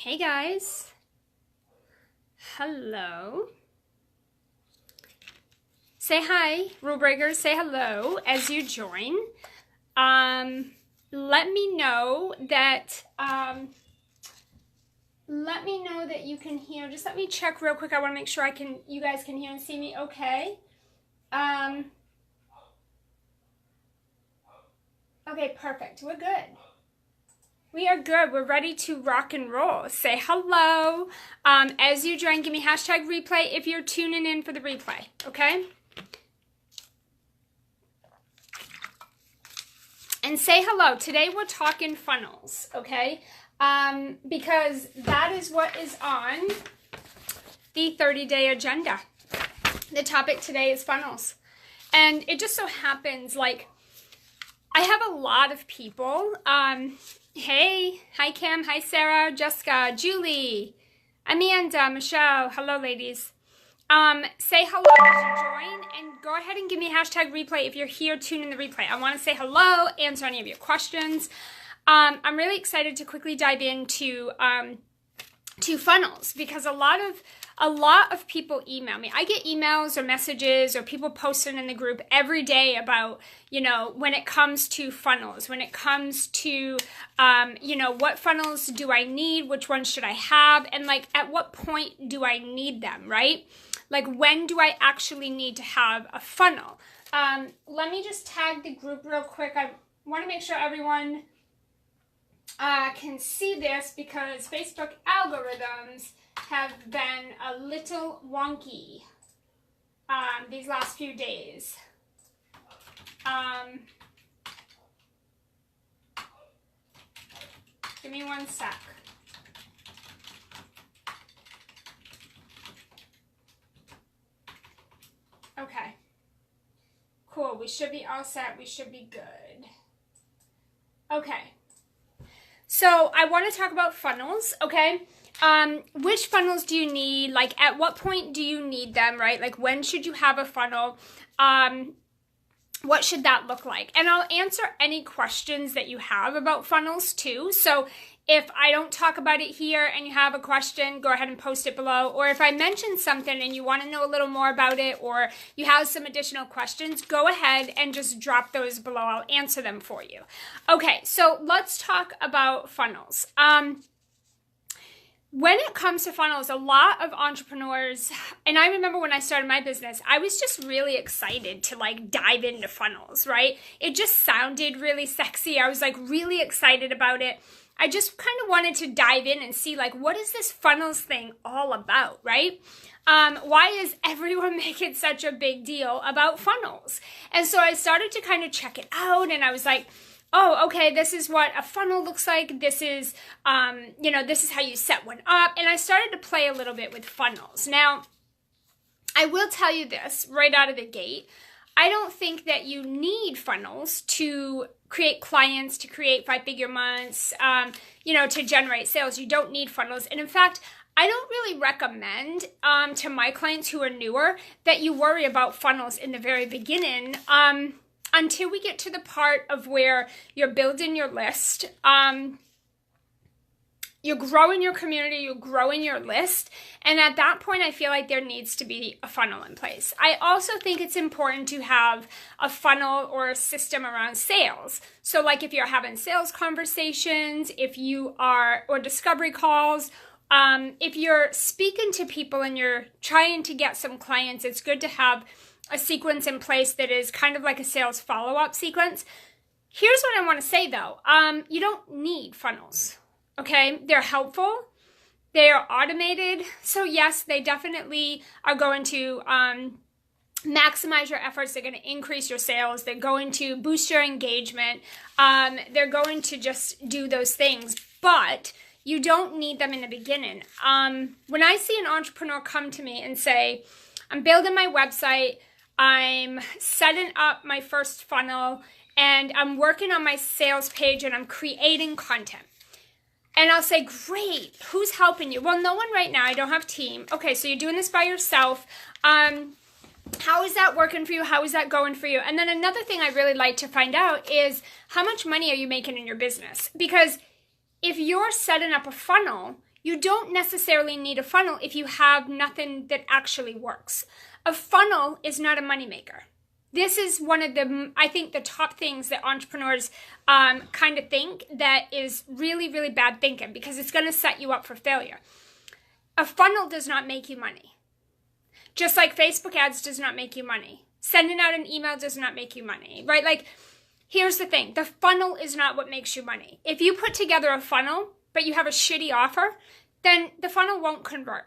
Hey guys. Hello. Say hi, rule breakers. Say hello as you join. Let me know that you can hear. Just let me check real quick. I want to make sure you guys can hear and see me okay. Okay, perfect. We're good. We are good. We're ready to rock and roll. Say hello. As you join, give me hashtag replay if you're tuning in for the replay, okay? And say hello. Today we're talking funnels, okay? Because that is what is on the 30-day agenda. The topic today is funnels. And it just so happens, like, I have a lot of people. Hey, hi Kim, hi Sarah, Jessica, Julie, Amanda, Michelle, hello ladies. Say hello as you join, and go ahead and give me hashtag replay if you're here tuning the replay. I want to say hello, answer any of your questions. I'm really excited to quickly dive into to funnels because a lot of people email me. I get emails or messages or people posting in the group every day about, when it comes to funnels, when it comes to, what funnels do I need? Which ones should I have? And like, at what point do I need them, right? Like, when do I actually need to have a funnel? Let me just tag the group real quick. I want to make sure everyone can see this because Facebook algorithms have been a little wonky these last few days. Give me one sec. Okay. Cool. We should be all set. We should be good. Okay. So I want to talk about funnels, okay? Which funnels do you need? Like, at what point do you need them, right? Like, when should you have a funnel? What should that look like? And I'll answer any questions that you have about funnels too. So if I don't talk about it here and you have a question, go ahead and post it below. Or if I mention something and you want to know a little more about it or you have some additional questions, go ahead and just drop those below. I'll answer them for you. Okay, so let's talk about funnels. When it comes to funnels, a lot of entrepreneurs, and I remember when I started my business, I was just really excited to like dive into funnels, right? It just sounded really sexy. I was like really excited about it. I just kind of wanted to dive in and see like, what is this funnels thing all about, right? Why is everyone making such a big deal about funnels? And so I started to kind of check it out and I was like, oh, okay, this is what a funnel looks like. This is, this is how you set one up. And I started to play a little bit with funnels. Now, I will tell you this right out of the gate. I don't think that you need funnels to create clients, to create 5-figure months, to generate sales. You don't need funnels. And in fact, I don't really recommend to my clients who are newer that you worry about funnels in the very beginning. Until we get to the part of where you're building your list, you're growing your community, you're growing your list, and at that point I feel like there needs to be a funnel in place. I also think it's important to have a funnel or a system around sales. So like if you're having sales conversations, or discovery calls, if you're speaking to people and you're trying to get some clients, it's good to have a sequence in place that is kind of like a sales follow-up sequence. Here's what I want to say though. You don't need funnels, okay? They're helpful. They are automated. So yes, they definitely are going to maximize your efforts. They're going to increase your sales. They're going to boost your engagement. They're going to just do those things, but you don't need them in the beginning. When I see an entrepreneur come to me and say, I'm building my website, I'm setting up my first funnel, and I'm working on my sales page, and I'm creating content. And I'll say, great, who's helping you? Well, no one right now. I don't have a team. Okay, so you're doing this by yourself. How is that working for you? How is that going for you? And then another thing I really like to find out is how much money are you making in your business? Because if you're setting up a funnel, You don't necessarily need a funnel if you have nothing that actually works. A funnel is not a moneymaker. This is one of the, I think, the top things that entrepreneurs kind of think that is really, really bad thinking, because it's going to set you up for failure. A funnel does not make you money. Just like Facebook ads does not make you money. Sending out an email does not make you money, right? Like, here's the thing. The funnel is not what makes you money. If you put together a funnel, but you have a shitty offer, then the funnel won't convert.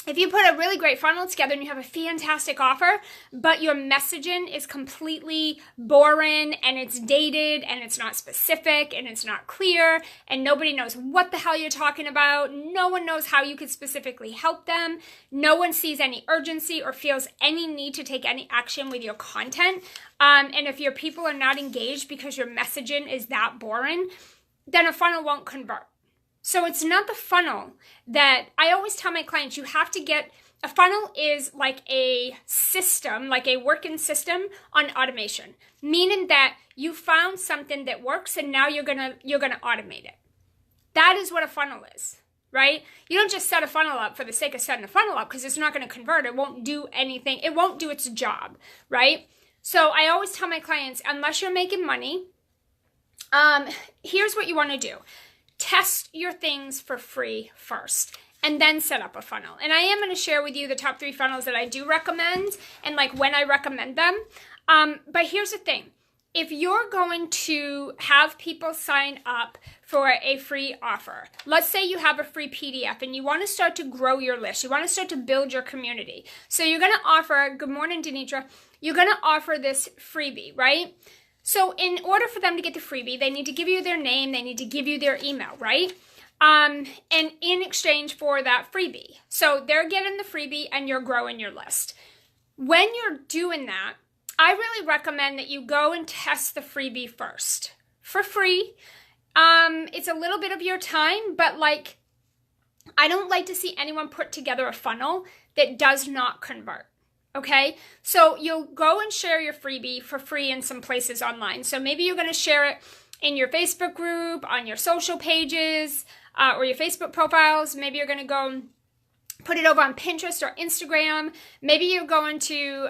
If you put a really great funnel together and you have a fantastic offer, but your messaging is completely boring and it's dated and it's not specific and it's not clear and nobody knows what the hell you're talking about, no one knows how you could specifically help them, no one sees any urgency or feels any need to take any action with your content, and if your people are not engaged because your messaging is that boring, then a funnel won't convert. So it's not the funnel that I always tell my clients, you have to get, a funnel is like a system, like a working system on automation, meaning that you found something that works and now you're gonna automate it. That is what a funnel is, right? You don't just set a funnel up for the sake of setting a funnel up because it's not gonna convert. It won't do anything. It won't do its job, right? So I always tell my clients, unless you're making money, here's what you wanna do. Test your things for free first and then set up a funnel. And I am going to share with you the top 3 funnels that I do recommend and like when I recommend them. But here's the thing. If you're going to have people sign up for a free offer, let's say you have a free PDF and you want to start to grow your list. You want to start to build your community. So you're going to offer, good morning, Denitra. You're going to offer this freebie, right? So in order for them to get the freebie, they need to give you their name, they need to give you their email, right? And in exchange for that freebie. So they're getting the freebie and you're growing your list. When you're doing that, I really recommend that you go and test the freebie first for free. It's a little bit of your time, but like, I don't like to see anyone put together a funnel that does not convert. Okay, so you'll go and share your freebie for free in some places online. So maybe you're going to share it in your Facebook group, on your social pages, or your Facebook profiles. Maybe you're going to go and put it over on Pinterest or Instagram. Maybe you're going to,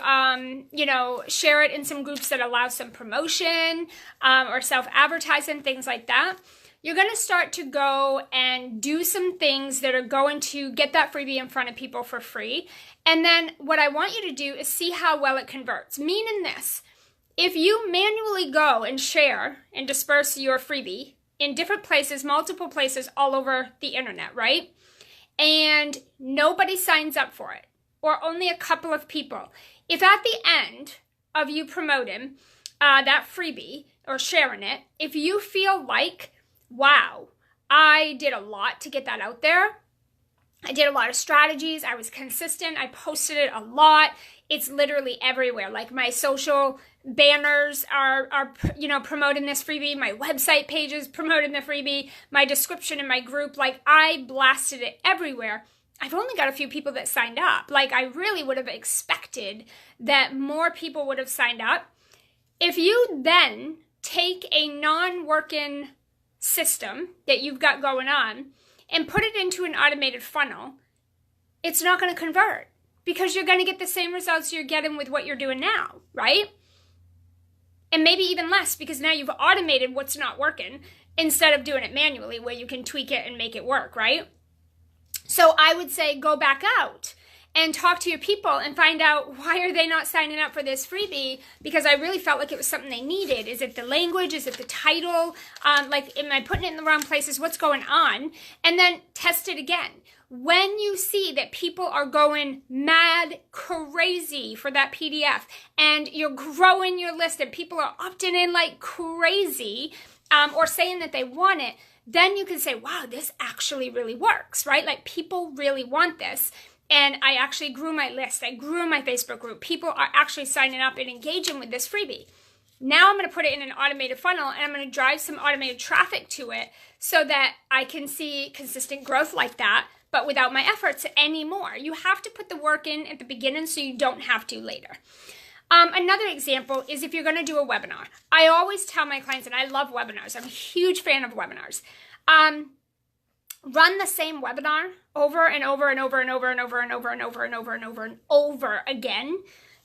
share it in some groups that allow some promotion or self-advertising, things like that. You're going to start to go and do some things that are going to get that freebie in front of people for free. And then what I want you to do is see how well it converts. Meaning this, if you manually go and share and disperse your freebie in different places, multiple places all over the internet, right? And nobody signs up for it, or only a couple of people. If at the end of you promoting that freebie or sharing it, if you feel like, wow, I did a lot to get that out there. I did a lot of strategies. I was consistent. I posted it a lot. It's literally everywhere. Like my social banners are promoting this freebie. My website pages promoting the freebie. My description in my group, like I blasted it everywhere. I've only got a few people that signed up. Like I really would have expected that more people would have signed up. If you then take a non-working system that you've got going on and put it into an automated funnel, it's not going to convert because you're going to get the same results you're getting with what you're doing now, right? And maybe even less because now you've automated what's not working instead of doing it manually where you can tweak it and make it work, right? So I would say go back out and talk to your people and find out why are they not signing up for this freebie, because I really felt like it was something they needed. Is it the language? Is it the title? Like, am I putting it in the wrong places? What's going on? And then test it again. When you see that people are going mad crazy for that PDF and you're growing your list and people are opting in like crazy or saying that they want it, then you can say, wow, this actually really works, right? Like people really want this. And I actually grew my list. I grew my Facebook group. People are actually signing up and engaging with this freebie. Now I'm going to put it in an automated funnel and I'm going to drive some automated traffic to it so that I can see consistent growth like that, but without my efforts anymore. You have to put the work in at the beginning so you don't have to later. Another example is if you're going to do a webinar. I always tell my clients, and I love webinars. I'm a huge fan of webinars. run the same webinar over and over and over and over and over and over and over and over and over and over again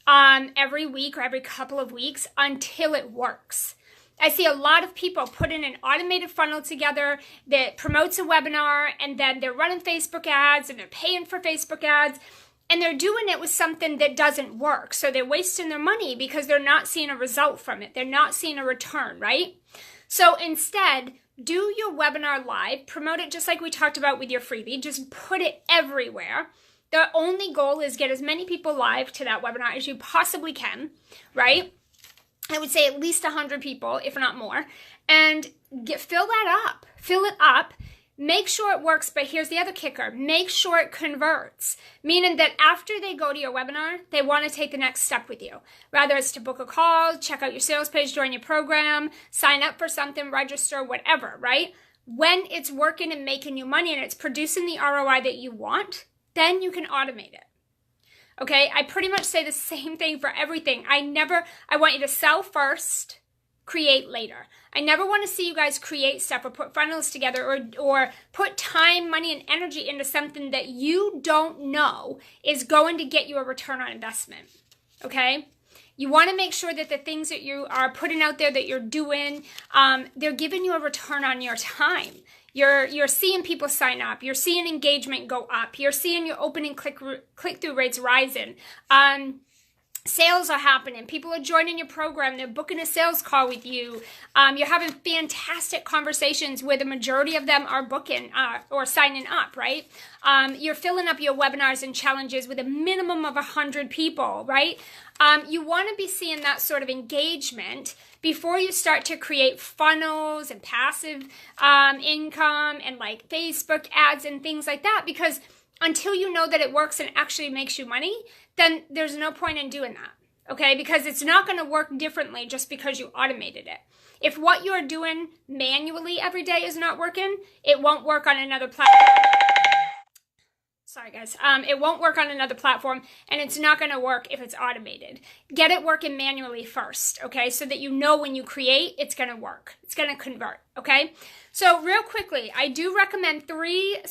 every week or every couple of weeks until it works. I see a lot of people put in an automated funnel together that promotes a webinar, and then they're running Facebook ads and they're paying for Facebook ads, and they're doing it with something that doesn't work. So they're wasting their money because they're not seeing a result from it. They're not seeing a return, right? So instead, do your webinar live, promote it just like we talked about with your freebie, just put it everywhere. The only goal is get as many people live to that webinar as you possibly can, right? I would say at least 100 people, if not more, and fill that up. Fill it up. Make sure it works, but here's the other kicker. Make sure it converts, meaning that after they go to your webinar, they want to take the next step with you. Whether it's to book a call, check out your sales page, join your program, sign up for something, register, whatever, right? When it's working and making you money and it's producing the ROI that you want, then you can automate it. Okay, I pretty much say the same thing for everything. I want you to sell first, create later. I never want to see you guys create stuff or put funnels together or put time, money, and energy into something that you don't know is going to get you a return on investment. Okay? You want to make sure that the things that you are putting out there that you're doing, they're giving you a return on your time. You're seeing people sign up. You're seeing engagement go up. You're seeing your opening click-through rates rising. Sales are happening. People are joining your program. They're booking a sales call with you. You're having fantastic conversations where the majority of them are booking or signing up, right? You're filling up your webinars and challenges with a minimum of 100 people, right? You want to be seeing that sort of engagement before you start to create funnels and passive income and like Facebook ads and things like that, because until you know that it works and actually makes you money, then there's no point in doing that, okay? Because it's not going to work differently just because you automated it. If what you're doing manually every day is not working, it won't work on another platform. Sorry, guys. It won't work on another platform, and it's not going to work if it's automated. Get it working manually first, okay? So that you know when you create, it's going to work. It's going to convert, okay? So real quickly, I do recommend three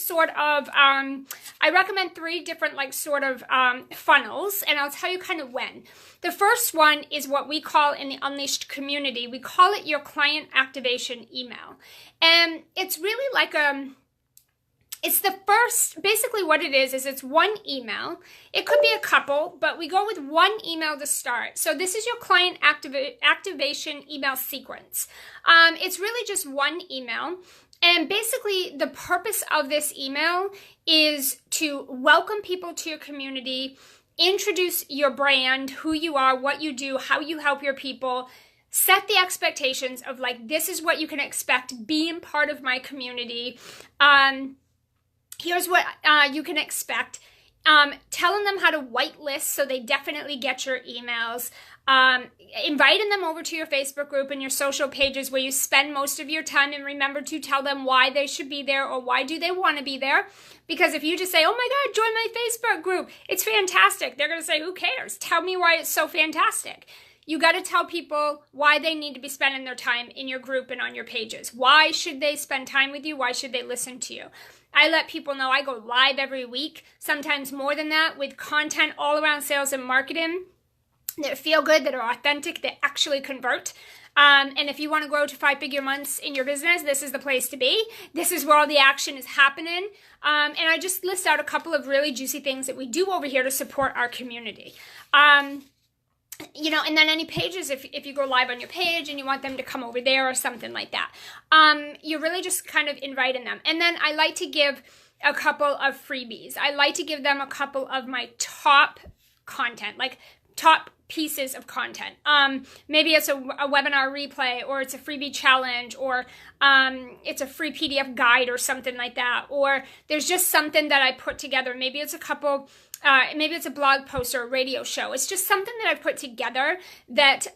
different like sort of funnels, and I'll tell you kind of when. The first one is what we call in the Unleashed community, we call it your client activation email. And it's really like it's the first, basically what it is it's one email. It could be a couple, but we go with one email to start. So this is your client activation email sequence. It's really just one email. And basically the purpose of this email is to welcome people to your community, introduce your brand, who you are, what you do, how you help your people, set the expectations of like, this is what you can expect being part of my community. Here's what you can expect. Telling them how to whitelist so they definitely get your emails. Inviting them over to your Facebook group and your social pages where you spend most of your time, and remember to tell them why they should be there or why do they want to be there. Because if you just say, oh my God, join my Facebook group, it's fantastic. They're going to say, who cares? Tell me why it's so fantastic. You got to tell people why they need to be spending their time in your group and on your pages. Why should they spend time with you? Why should they listen to you? I let people know I go live every week, sometimes more than that, with content all around sales and marketing that feel good, that are authentic, that actually convert. And if you want to grow to 5-figure months in your business, this is the place to be. This is where all the action is happening. And I just list out a couple of really juicy things that we do over here to support our community. You know, and then any pages, if you go live on your page and you want them to come over there or something like that, you're really just kind of inviting them. And then I like to give a couple of freebies. I like to give them a couple of my top content, like top pieces of content. Maybe it's a webinar replay, or it's a freebie challenge, or it's a free PDF guide or something like that. Or there's just something that I put together. Maybe it's a couple, maybe it's a blog post or a radio show. It's just something that I put together that,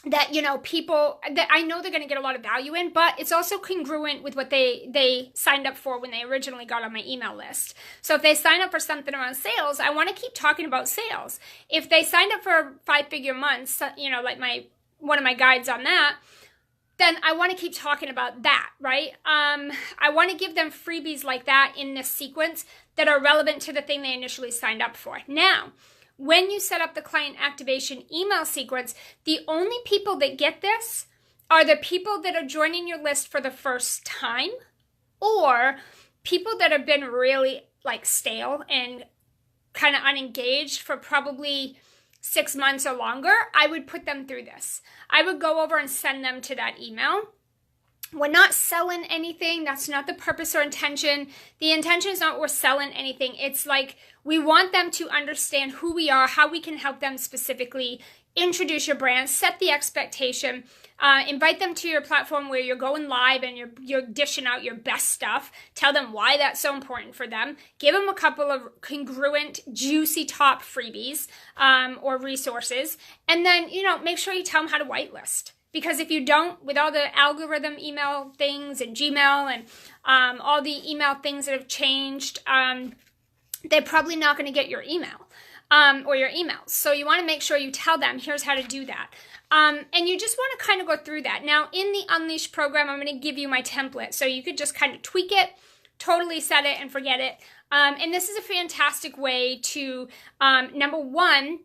that, you know, people that I know they're going to get a lot of value in, but it's also congruent with what they signed up for when they originally got on my email list. So if they sign up for something around sales, I want to keep talking about sales. If they signed up for 5-figure months, you know, like one of my guides on that, then I want to keep talking about that, right? I want to give them freebies like that in this sequence that are relevant to the thing they initially signed up for. Now, when you set up the client activation email sequence, the only people that get this are the people that are joining your list for the first time, or people that have been really like stale and kind of unengaged for probably 6 months or longer. I would put them through this. I would go over and send them to that email. We're not selling anything. That's not the purpose or intention. The intention is not we're selling anything. It's like we want them to understand who we are, how we can help them specifically, introduce your brand, set the expectation, invite them to your platform where you're going live and you're dishing out your best stuff. Tell them why that's so important for them. Give them a couple of congruent, juicy top freebies or resources. And then, make sure you tell them how to whitelist. Because if you don't, with all the algorithm email things and Gmail and all the email things that have changed, they're probably not going to get your email or your emails. So you want to make sure you tell them, here's how to do that. And you just want to kind of go through that. Now, in the Unleash program, I'm going to give you my template. So you could just kind of tweak it, totally set it and forget it. And this is a fantastic way to, number one,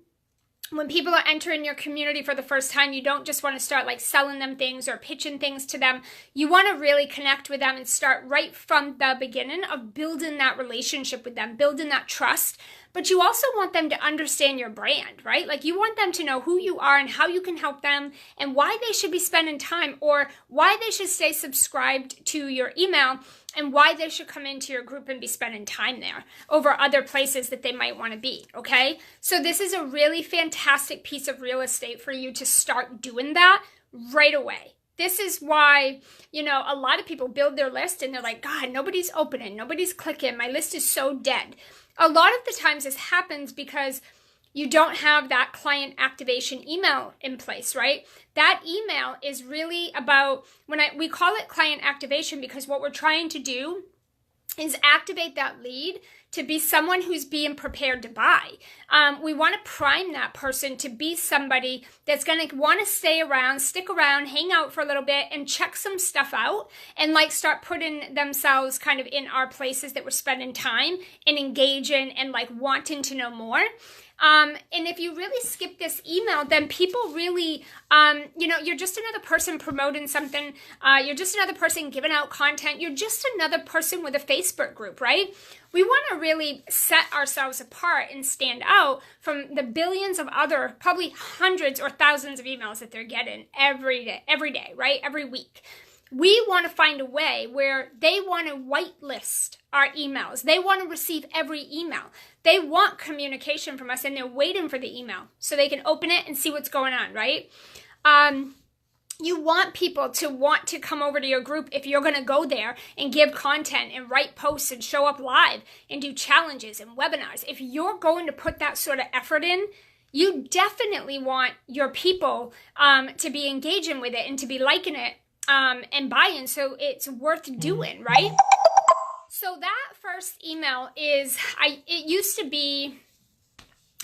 when people are entering your community for the first time, you don't just want to start like selling them things or pitching things to them. You want to really connect with them and start right from the beginning of building that relationship with them, building that trust. But you also want them to understand your brand, right? Like you want them to know who you are and how you can help them and why they should be spending time or why they should stay subscribed to your email and why they should come into your group and be spending time there over other places that they might want to be, okay? So this is a really fantastic piece of real estate for you to start doing that right away. This is why, a lot of people build their list and they're like, God, nobody's opening, nobody's clicking, my list is so dead. A lot of the times this happens because you don't have that client activation email in place, right? That email is really about, we call it client activation because what we're trying to do is activate that lead to be someone who's being prepared to buy. We want to prime that person to be somebody that's going to want to stay around, stick around, hang out for a little bit and check some stuff out and like start putting themselves kind of in our places that we're spending time and engaging and like wanting to know more. And if you really skip this email, then people really, you're just another person promoting something. You're just another person giving out content. You're just another person with a Facebook group, right? We want to really set ourselves apart and stand out from the billions of other, probably hundreds or thousands of emails that they're getting every day, right? Every week. We want to find a way where they want to whitelist our emails. They want to receive every email. They want communication from us and they're waiting for the email so they can open it and see what's going on, right? You want people to want to come over to your group if you're going to go there and give content and write posts and show up live and do challenges and webinars. If you're going to put that sort of effort in, you definitely want your people to be engaging with it and to be liking it and buying, so it's worth doing, right? So that first email is, it used to be,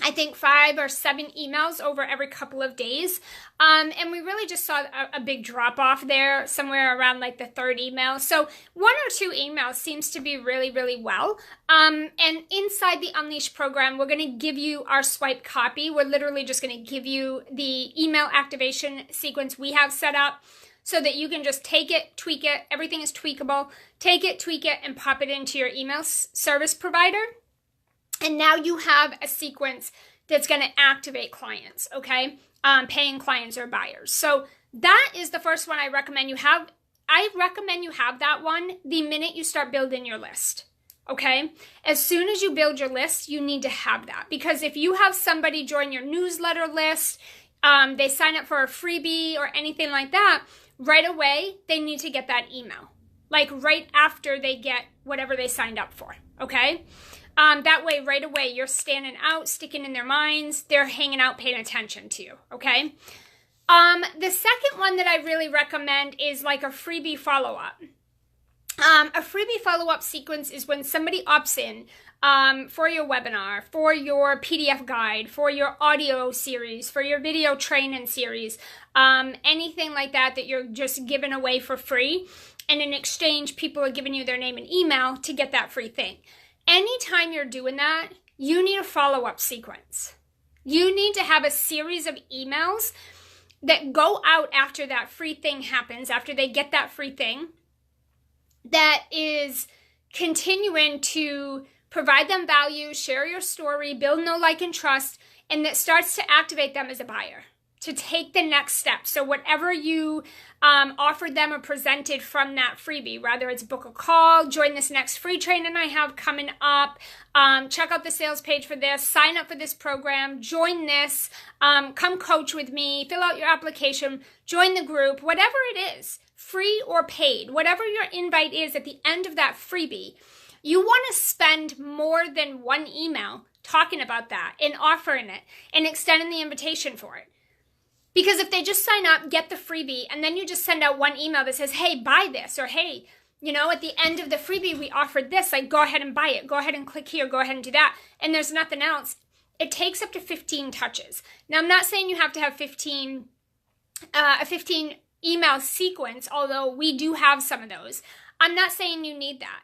I think 5 or 7 emails over every couple of days. And we really just saw a big drop off there somewhere around like the 3rd email. So 1 or 2 emails seems to be really, really well. And inside the Unleash program, we're going to give you our swipe copy. We're literally just going to give you the email activation sequence we have set up so that you can just take it, tweak it. Everything is tweakable. Take it, tweak it, and pop it into your email service provider. And now you have a sequence that's going to activate clients, okay? Paying clients or buyers. So that is the first one I recommend you have. I recommend you have that one the minute you start building your list, okay? As soon as you build your list, you need to have that. Because if you have somebody join your newsletter list, they sign up for a freebie or anything like that, right away, they need to get that email. Like right after they get whatever they signed up for, okay? That way, right away, you're standing out, sticking in their minds. They're hanging out, paying attention to you, okay? The second one that I really recommend is like a freebie follow-up. A freebie follow-up sequence is when somebody opts in for your webinar, for your PDF guide, for your audio series, for your video training series, anything like that that you're just giving away for free. And in exchange, people are giving you their name and email to get that free thing. Anytime you're doing that, you need a follow-up sequence. You need to have a series of emails that go out after that free thing happens, after they get that free thing, that is continuing to provide them value, share your story, build know, like, and trust, and that starts to activate them as a buyer to take the next step. So whatever you offered them or presented from that freebie, whether it's book a call, join this next free training I have coming up, check out the sales page for this, sign up for this program, join this, come coach with me, fill out your application, join the group, whatever it is, free or paid, whatever your invite is at the end of that freebie, you want to spend more than one email talking about that and offering it and extending the invitation for it. Because if they just sign up, get the freebie, and then you just send out one email that says, hey, buy this, or hey, you know, at the end of the freebie, we offered this, like, go ahead and buy it, go ahead and click here, go ahead and do that, and there's nothing else, it takes up to 15 touches. Now, I'm not saying you have to have a 15 email sequence, although we do have some of those. I'm not saying you need that.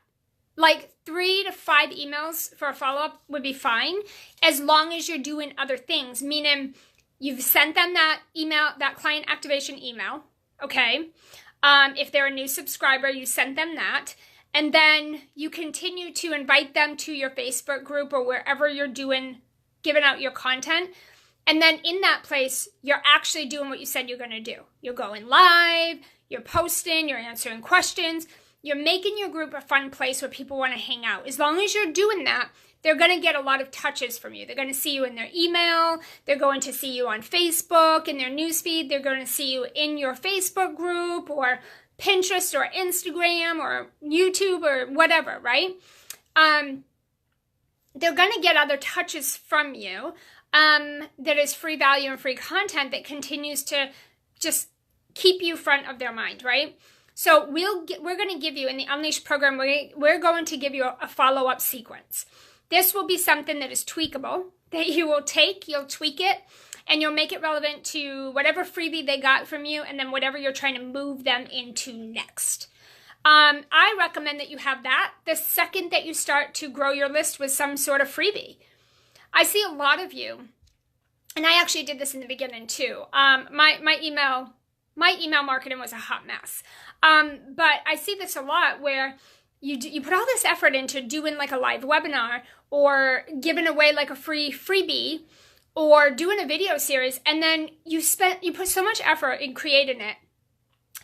Like 3 to 5 emails for a follow-up would be fine, as long as you're doing other things, meaning you've sent them that email, that client activation email, okay? If they're a new subscriber, you sent them that. And then you continue to invite them to your Facebook group or wherever you're giving out your content. And then in that place, you're actually doing what you said you're going to do. You're going live, you're posting, you're answering questions. You're making your group a fun place where people want to hang out. As long as you're doing that, they're going to get a lot of touches from you. They're going to see you in their email. They're going to see you on Facebook, in their newsfeed. They're going to see you in your Facebook group or Pinterest or Instagram or YouTube or whatever, right? They're going to get other touches from you that is free value and free content that continues to just keep you front of their mind, right? So we're going to give you, in the Unleash program, we're going to give you a follow-up sequence. This will be something that is tweakable, that you will take, you'll tweak it, and you'll make it relevant to whatever freebie they got from you and then whatever you're trying to move them into next. I recommend that you have that the second that you start to grow your list with some sort of freebie. I see a lot of you, and I actually did this in the beginning too. My email marketing was a hot mess. But I see this a lot where you put all this effort into doing like a live webinar or giving away like a free freebie or doing a video series, and then you put so much effort in creating it,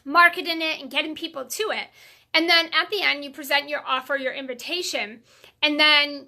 marketing it, and getting people to it. And then at the end, you present your offer, your invitation, and then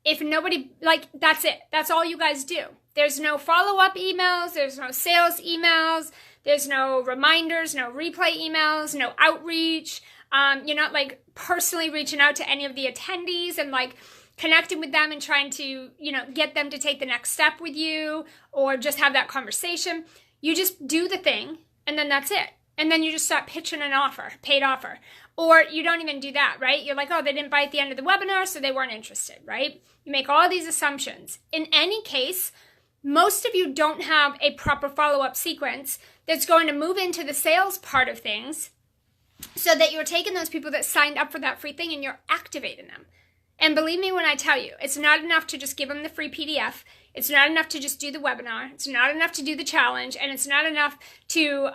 if nobody, like, that's it. That's all you guys do. There's no follow-up emails. There's no sales emails. There's no reminders, no replay emails, no outreach. You're not like personally reaching out to any of the attendees and like connecting with them and trying to, get them to take the next step with you or just have that conversation. You just do the thing and then that's it. And then you just start pitching an offer, paid offer. Or you don't even do that, right? You're like, oh, they didn't buy at the end of the webinar, so they weren't interested, right? You make all these assumptions. In any case, most of you don't have a proper follow-up sequence that's going to move into the sales part of things so that you're taking those people that signed up for that free thing and you're activating them. And believe me when I tell you, it's not enough to just give them the free PDF. It's not enough to just do the webinar. It's not enough to do the challenge. And it's not enough to,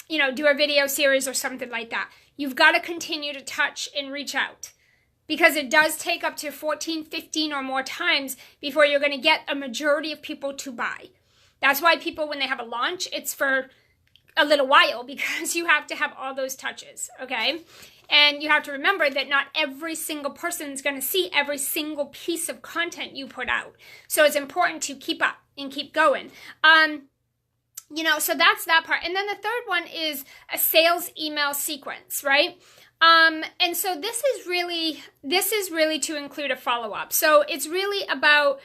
do a video series or something like that. You've got to continue to touch and reach out. Because it does take up to 14, 15 or more times before you're going to get a majority of people to buy. That's why people, when they have a launch, it's for a little while because you have to have all those touches, okay? And you have to remember that not every single person is going to see every single piece of content you put out. So it's important to keep up and keep going. So that's that part. And then the third one is a sales email sequence, right? And so this is really to include a follow-up. So it's really about,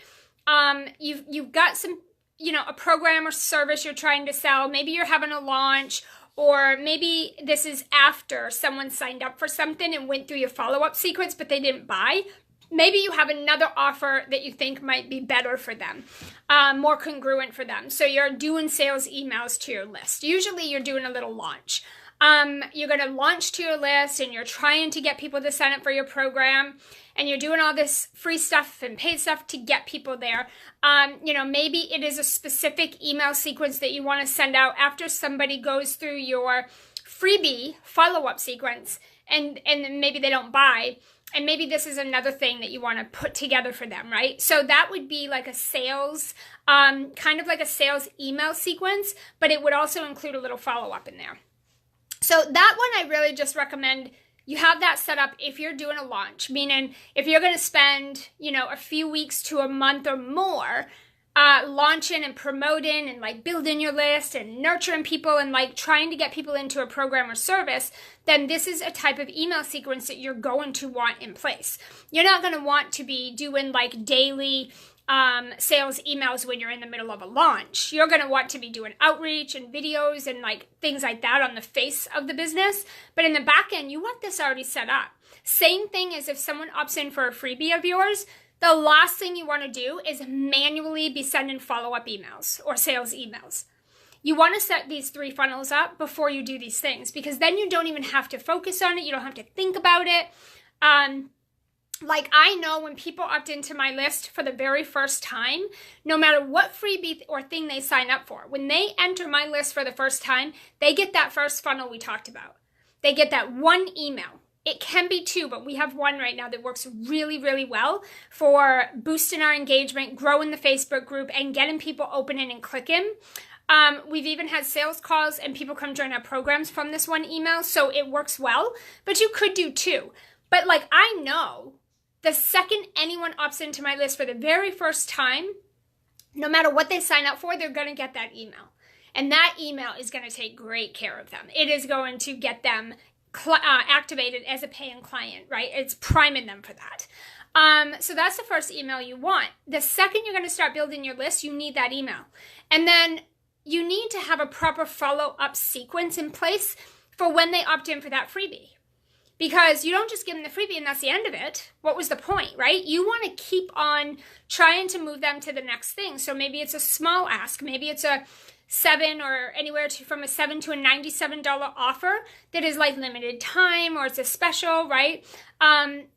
you've got some, a program or service you're trying to sell. Maybe you're having a launch or maybe this is after someone signed up for something and went through your follow-up sequence, but they didn't buy. Maybe you have another offer that you think might be better for them, more congruent for them. So you're doing sales emails to your list. Usually you're doing a little launch. You're going to launch to your list and you're trying to get people to sign up for your program, and you're doing all this free stuff and paid stuff to get people there. Maybe it is a specific email sequence that you want to send out after somebody goes through your freebie follow-up sequence and maybe they don't buy. And maybe this is another thing that you want to put together for them, right? So that would be like a sales, kind of like a sales email sequence, but it would also include a little follow-up in there. So that one I really just recommend you have that set up if you're doing a launch, meaning if you're going to spend, a few weeks to a month or more launching and promoting and like building your list and nurturing people and like trying to get people into a program or service, then this is a type of email sequence that you're going to want in place. You're not going to want to be doing like daily sales emails when you're in the middle of a launch. You're going to want to be doing outreach and videos and like things like that on the face of the business. But in the back end, you want this already set up. Same thing as if someone opts in for a freebie of yours, the last thing you want to do is manually be sending follow-up emails or sales emails. You want to set these 3 funnels up before you do these things, because then you don't even have to focus on it. You don't have to think about it. Like I know when people opt into my list for the very first time, no matter what freebie or thing they sign up for, when they enter my list for the first time, they get that first funnel we talked about. They get that 1 email. It can be 2, but we have 1 right now that works really, really well for boosting our engagement, growing the Facebook group, and getting people opening and clicking. We've even had sales calls and people come join our programs from this 1 email, so it works well. But you could do 2. But like I know the second anyone opts into my list for the very first time, no matter what they sign up for, they're going to get that email. And that email is going to take great care of them. It is going to get them activated as a paying client, right? It's priming them for that. So that's the first email you want. The second you're going to start building your list, you need that email. And then you need to have a proper follow-up sequence in place for when they opt in for that freebie. Because you don't just give them the freebie and that's the end of it. What was the point, right? You want to keep on trying to move them to the next thing. So maybe it's a small ask. Maybe it's a $7 or anywhere from a $7 to a $97 offer that is like limited time, or it's a special, right?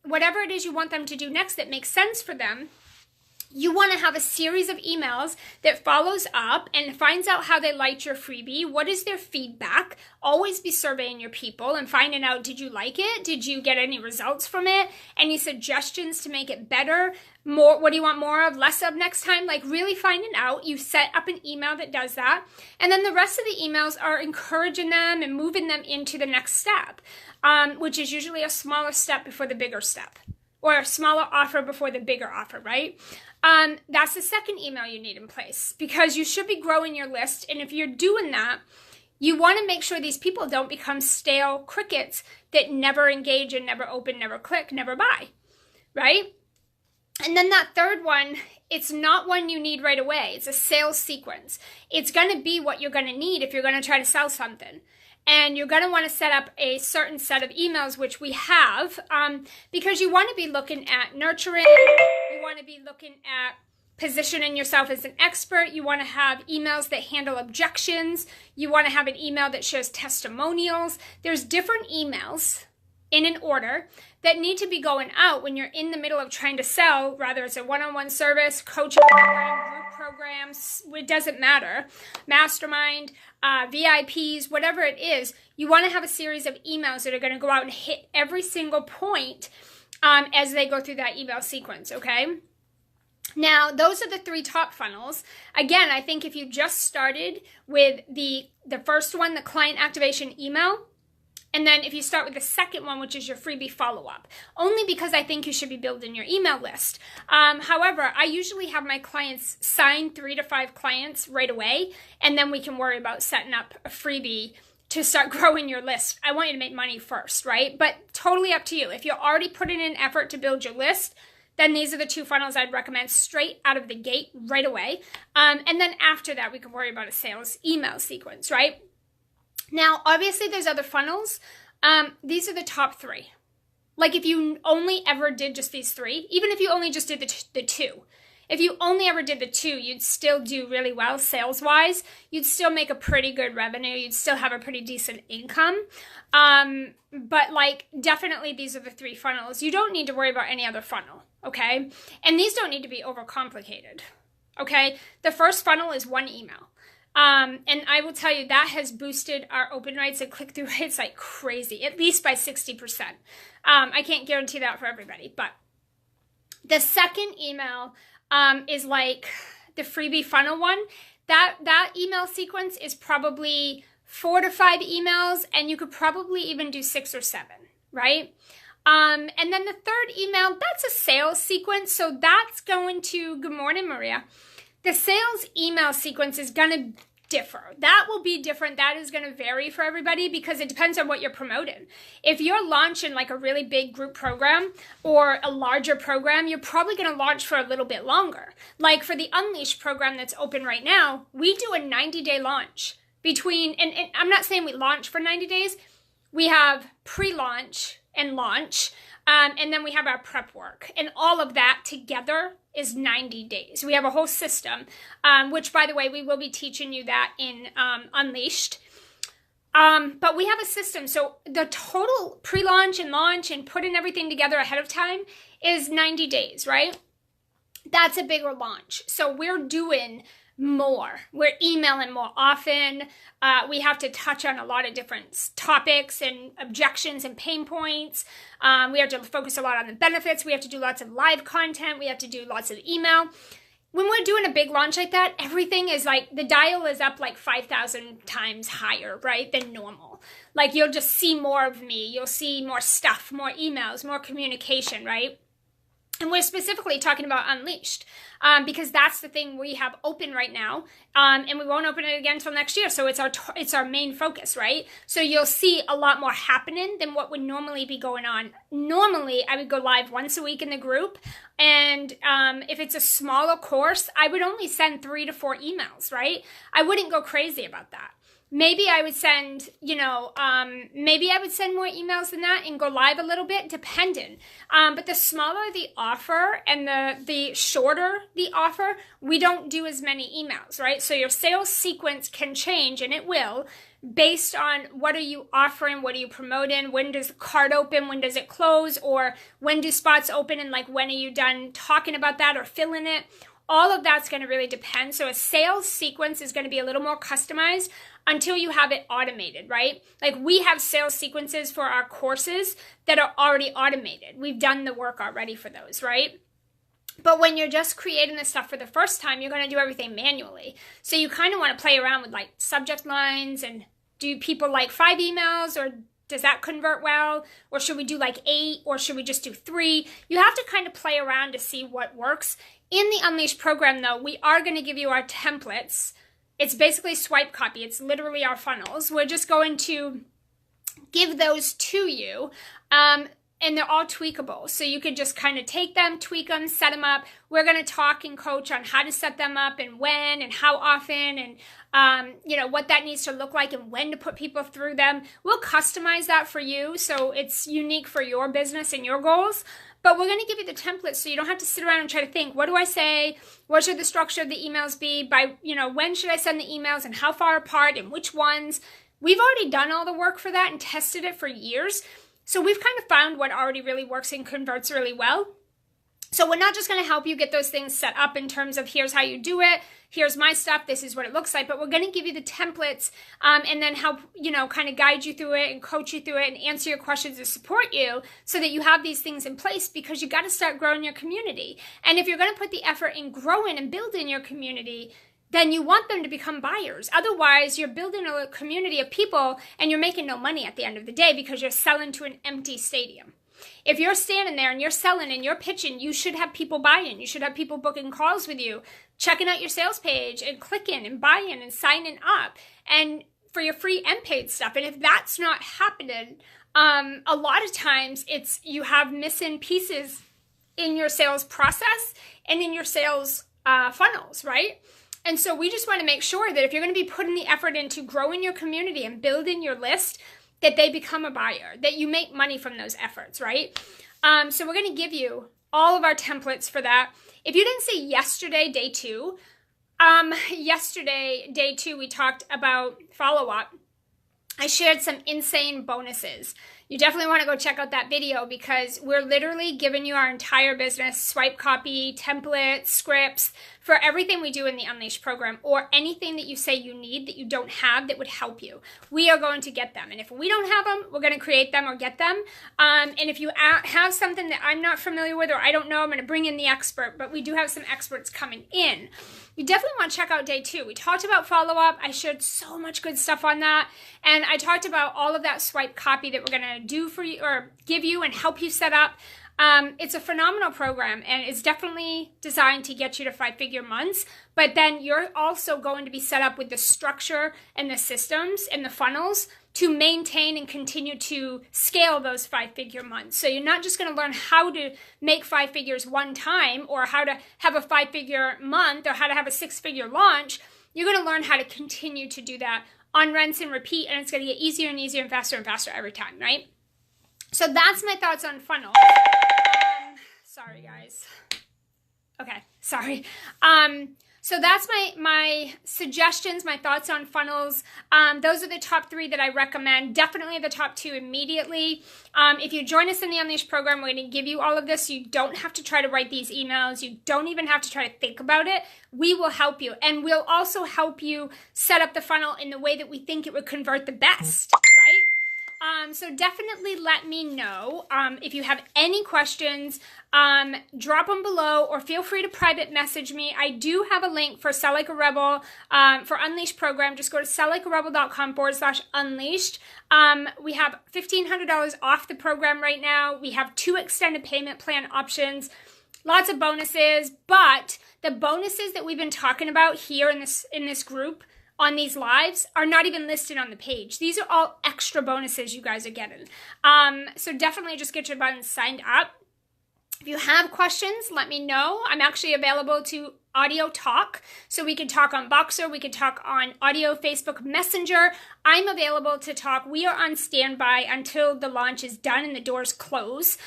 Whatever it is you want them to do next that makes sense for them, you want to have a series of emails that follows up and finds out how they liked your freebie. What is their feedback? Always be surveying your people and finding out, did you like it? Did you get any results from it? Any suggestions to make it better? More, what do you want more of, less of next time? Like really finding out. You set up an email that does that. And then the rest of the emails are encouraging them and moving them into the next step, which is usually a smaller step before the bigger step, or a smaller offer before the bigger offer, right? That's the second email you need in place, because you should be growing your list. And if you're doing that, you want to make sure these people don't become stale crickets that never engage and never open, never click, never buy, right? And then that third one, it's not one you need right away. It's a sales sequence. It's going to be what you're going to need if you're going to try to sell something. And you're going to want to set up a certain set of emails, which we have, because you want to be looking at nurturing. You want to be looking at positioning yourself as an expert. You want to have emails that handle objections. You want to have an email that shows testimonials. There's different emails in an order that need to be going out when you're in the middle of trying to sell, whether it's a one-on-one service, coaching program, group programs, it doesn't matter, mastermind, VIPs, whatever it is. You want to have a series of emails that are going to go out and hit every single point as they go through that email sequence, okay? Now, those are the 3 top funnels. Again, I think if you just started with the first one, the client activation email, and then if you start with the second one, which is your freebie follow-up, only because I think you should be building your email list. However, I usually have my clients sign 3 to 5 clients right away, and then we can worry about setting up a freebie to start growing your list. I want you to make money first, right? But totally up to you. If you're already putting in effort to build your list, then these are the 2 funnels I'd recommend straight out of the gate right away. And then after that, we can worry about a sales email sequence, right? Now, obviously, there's other funnels. These are the top 3. Like if you only ever did just these 3, even if you only just did the 2, if you only ever did the 2, you'd still do really well sales-wise. You'd still make a pretty good revenue. You'd still have a pretty decent income. But like definitely these are the 3 funnels. You don't need to worry about any other funnel, okay? And these don't need to be overcomplicated, okay? The first funnel is 1 email. And I will tell you that has boosted our open rates and click-through rates like crazy, at least by 60%. I can't guarantee that for everybody, but the second email is like the freebie funnel one. That email sequence is probably 4 to 5 emails, and you could probably even do 6 or 7, right? And then the third email, that's a sales sequence. So that's going to, good morning, Maria. The sales email sequence is going to differ. That will be different. That is going to vary for everybody because it depends on what you're promoting. If you're launching like a really big group program or a larger program, you're probably going to launch for a little bit longer. Like for the Unleashed program that's open right now, we do a 90-day launch between, and I'm not saying we launch for 90 days. We have pre-launch and launch, and then we have our prep work. And all of that together is 90 days. We have a whole system, which, by the way, we will be teaching you that in Unleashed. But we have a system. So the total pre-launch and launch and putting everything together ahead of time is 90 days, right? That's a bigger launch. So we're doing more. We're emailing more often. We have to touch on a lot of different topics and objections and pain points. We have to focus a lot on the benefits. We have to do lots of live content. We have to do lots of email. When we're doing a big launch like that, everything is like, the dial is up like 5,000 times higher, right, than normal. Like you'll just see more of me. You'll see more stuff, more emails, more communication, right? And we're specifically talking about Unleashed because that's the thing we have open right now, and we won't open it again until next year. So it's our main focus, right? So you'll see a lot more happening than what would normally be going on. Normally, I would go live once a week in the group, and if it's a smaller course, I would only send 3 to 4 emails, right? I wouldn't go crazy about that. Maybe I would send, maybe I would send more emails than that and go live a little bit, dependent. But the smaller the offer and the shorter the offer, we don't do as many emails, right? So your sales sequence can change, and it will, based on what are you offering, what are you promoting, when does the card open, when does it close, or when do spots open, and like when are you done talking about that or filling it? All of that's going to really depend. So a sales sequence is going to be a little more customized until you have it automated, right? Like we have sales sequences for our courses that are already automated. We've done the work already for those, right? But when you're just creating this stuff for the first time, you're going to do everything manually. So you kind of want to play around with like subject lines, and do people like 5 emails, or does that convert well? Or should we do like 8, or should we just do 3? You have to kind of play around to see what works. In the Unleashed program, though, we are going to give you our templates. It's basically swipe copy. It's literally our funnels. We're just going to give those to you, and they're all tweakable. So you could just kind of take them, tweak them, set them up. We're going to talk and coach on how to set them up and when and how often, and what that needs to look like and when to put people through them. We'll customize that for you so it's unique for your business and your goals. But we're going to give you the templates so you don't have to sit around and try to think, what do I say? What should the structure of the emails be? By, when should I send the emails and how far apart and which ones? We've already done all the work for that and tested it for years. So we've kind of found what already really works and converts really well. So we're not just going to help you get those things set up in terms of here's how you do it, here's my stuff, this is what it looks like, but we're going to give you the templates and then help, kind of guide you through it and coach you through it and answer your questions and support you so that you have these things in place, because you got to start growing your community. And if you're going to put the effort in growing and building your community, then you want them to become buyers. Otherwise, you're building a community of people and you're making no money at the end of the day because you're selling to an empty stadium. If you're standing there and you're selling and you're pitching, you should have people buying. You should have people booking calls with you, checking out your sales page and clicking and buying and signing up, and for your free and paid stuff. And if that's not happening, a lot of times you have missing pieces in your sales process and in your sales funnels, right? And so we just want to make sure that if you're going to be putting the effort into growing your community and building your list, that they become a buyer, that you make money from those efforts, right? So we're going to give you all of our templates for that. If you didn't see yesterday, day 2, yesterday, day 2, we talked about follow-up. I shared some insane bonuses. You definitely want to go check out that video because we're literally giving you our entire business, swipe copy, templates, scripts, for everything we do in the Unleashed program, or anything that you say you need that you don't have that would help you. We are going to get them. And if we don't have them, we're going to create them or get them. And if you have something that I'm not familiar with or I don't know, I'm going to bring in the expert, but we do have some experts coming in. You definitely want to check out day 2. We talked about follow-up. I shared so much good stuff on that. And I talked about all of that swipe copy that we're going to do for you or give you and help you set up. It's a phenomenal program, and it's definitely designed to get you to 5-figure months, but then you're also going to be set up with the structure and the systems and the funnels to maintain and continue to scale those 5-figure months. So you're not just going to learn how to make 5 figures one time or how to have a 5-figure month or how to have a 6-figure launch. You're going to learn how to continue to do that on rinse and repeat, and it's going to get easier and easier and faster every time, right? So that's my thoughts on funnel. Sorry, guys. Okay, sorry. So that's my suggestions, my thoughts on funnels. Those are the top 3 that I recommend. Definitely the top 2 immediately. If you join us in the Unleashed program, we're going to give you all of this. You don't have to try to write these emails. You don't even have to try to think about it. We will help you. And we'll also help you set up the funnel in the way that we think it would convert the best, right? So definitely let me know if you have any questions. Drop them below or feel free to private message me. I do have a link for Sell Like a Rebel for Unleashed program. Just go to selllikearebel.com/unleashed. We have $1,500 off the program right now. We have 2 extended payment plan options. Lots of bonuses, but the bonuses that we've been talking about here in this group on these lives are not even listed on the page. These are all extra bonuses you guys are getting. So definitely just get your buttons signed up. If you have questions, let me know. I'm actually available to audio talk. So we can talk on Boxer, we can talk on audio Facebook Messenger. I'm available to talk. We are on standby until the launch is done and the doors close,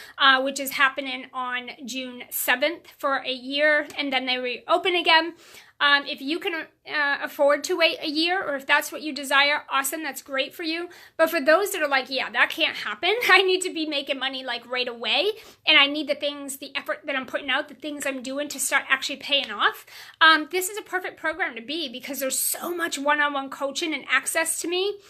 which is happening on June 7th for a year, and then they reopen again. If you can afford to wait a year, or if that's what you desire, awesome, that's great for you. But for those that are like, yeah, that can't happen, I need to be making money like right away, and I need the things, the effort that I'm putting out, the things I'm doing to start actually paying off, this is a perfect program to be, because there's so much one-on-one coaching and access to me.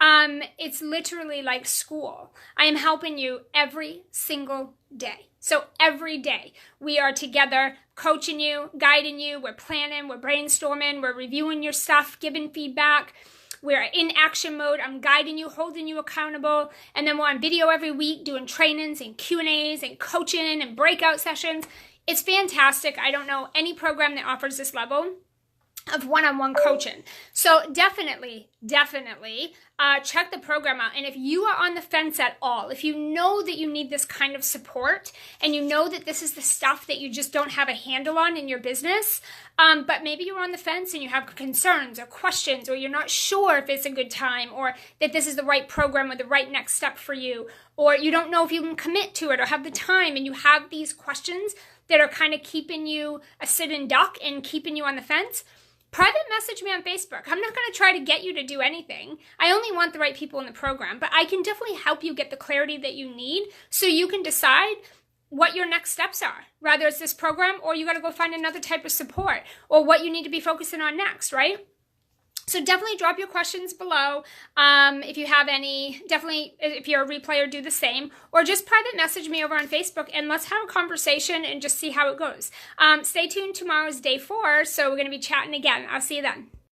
It's literally like school. I am helping you every single day. So every day we are together coaching you, guiding you, we're planning, we're brainstorming, we're reviewing your stuff, giving feedback. We're in action mode. I'm guiding you, holding you accountable. And then we're on video every week doing trainings and Q&As and coaching and breakout sessions. It's fantastic. I don't know any program that offers this level of one-on-one coaching. So definitely check the program out. And if you are on the fence at all, if you know that you need this kind of support and you know that this is the stuff that you just don't have a handle on in your business, but maybe you're on the fence and you have concerns or questions, or you're not sure if it's a good time, or that this is the right program or the right next step for you, or you don't know if you can commit to it or have the time, and you have these questions that are kind of keeping you a sitting duck and keeping you on the fence, private message me on Facebook. I'm not going to try to get you to do anything. I only want the right people in the program, but I can definitely help you get the clarity that you need so you can decide what your next steps are. Rather it's this program, or you got to go find another type of support, or what you need to be focusing on next, right? So definitely drop your questions below. If you have any, definitely, if you're a replayer, do the same, or just private message me over on Facebook and let's have a conversation and just see how it goes. Stay tuned. Tomorrow is day 4, so we're going to be chatting again. I'll see you then.